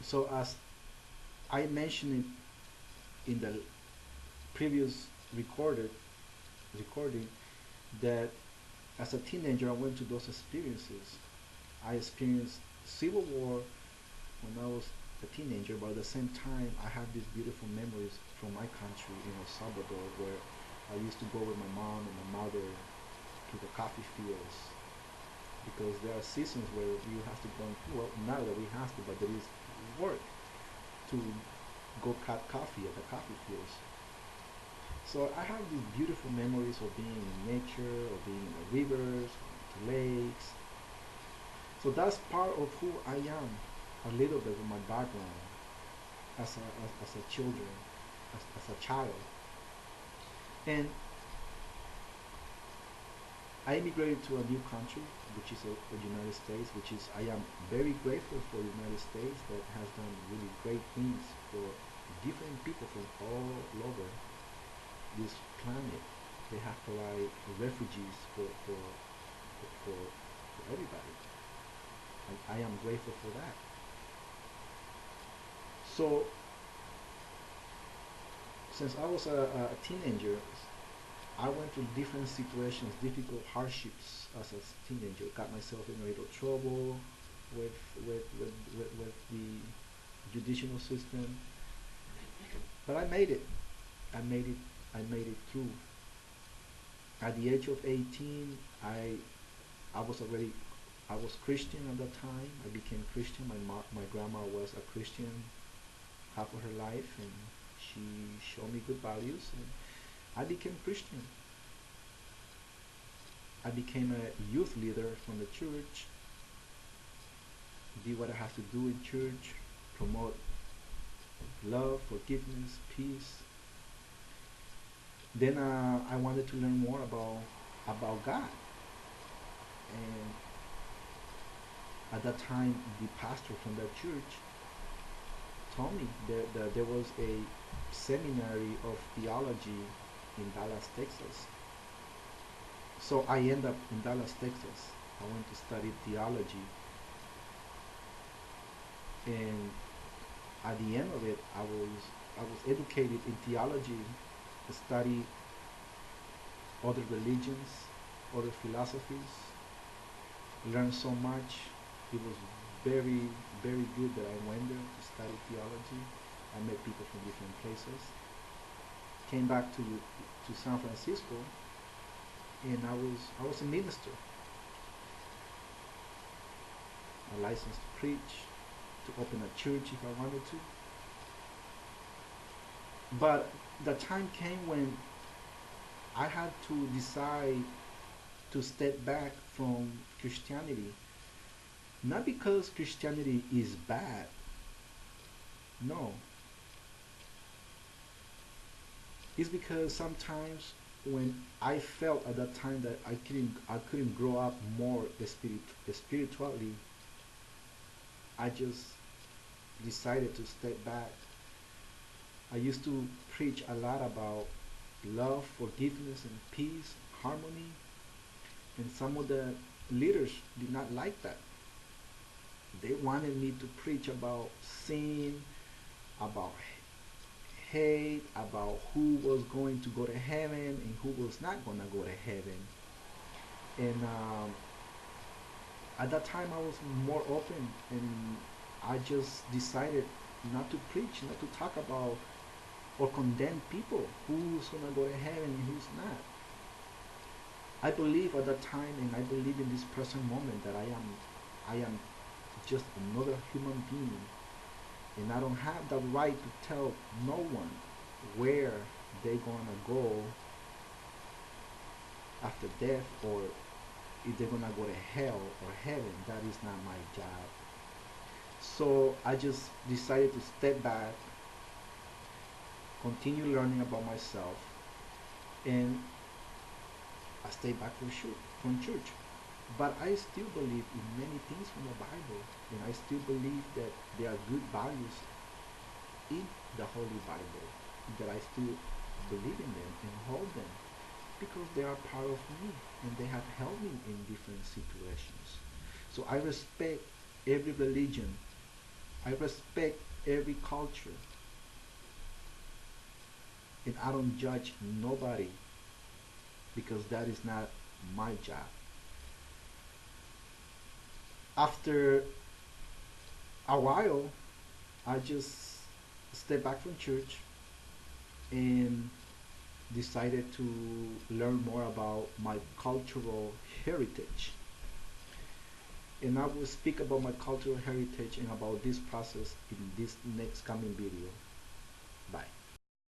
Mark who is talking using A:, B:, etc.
A: So as I mentioned it in the previous recording, that as a teenager I went to those experiences. I experienced civil war when I was a teenager, but at the same time I have these beautiful memories from my country in El Salvador, where I used to go with my mom and my mother to the coffee fields, because there are seasons where you have to go, well, not that we have to, but there is work to go cut coffee at the coffee fields. So I have these beautiful memories of being in nature, of being in the rivers, to lakes. So that's part of who I am, a little bit of my background as a children, as a child. And I immigrated to a new country, which is the United States, which is, I am very grateful for the United States that has done really great things for different people from all over this planet. They have provided refugees for everybody. I am grateful for that. So since I was a teenager, I went through different situations, difficult hardships as a teenager. Got myself in a little trouble with with the judicial system, but I made it. I made it. I made it through. At the age of 18, I was already, I was Christian at that time. I became Christian. My grandma was a Christian half of her life, and she showed me good values, and I became Christian. I became a youth leader from the church, did what I have to do in church, promote love, forgiveness, peace. Then I wanted to learn more about God, and at that time, the pastor from that church told me that there was a seminary of theology in Dallas, Texas. So I ended up in Dallas, Texas. I went to study theology, and at the end of it, I was educated in theology, study other religions, other philosophies, learned so much. It was very, very good that I went there to study theology. I met people from different places. Came back to San Francisco, and I was a minister. A license to preach, to open a church if I wanted to. But the time came when I had to decide to step back from Christianity. Not because Christianity is bad, no. It's because sometimes when I felt at that time that I couldn't grow up more spiritually, I just decided to step back. I used to preach a lot about love, forgiveness, and peace, harmony, and some of the leaders did not like that. They wanted me to preach about sin, about hate, about who was going to go to heaven and who was not going to go to heaven. And at that time, I was more open, and I just decided not to preach, not to talk about or condemn people who's going to go to heaven and who's not. I believe at that time, and I believe in this present moment, that I am just another human being, and I don't have the right to tell no one where they're gonna go after death, or if they're gonna go to hell or heaven. That is not my job. So I just decided to step back, continue learning about myself, and I stayed back from church. But I still believe in many things from the Bible, and I still believe that there are good values in the Holy Bible, that I still believe in them and hold them, because they are part of me and they have helped me in different situations. So I respect every religion. I respect every culture, and I don't judge nobody because that is not my job. After a while, I just stepped back from church and decided to learn more about my cultural heritage. And I will speak about my cultural heritage and about this process in this next coming video.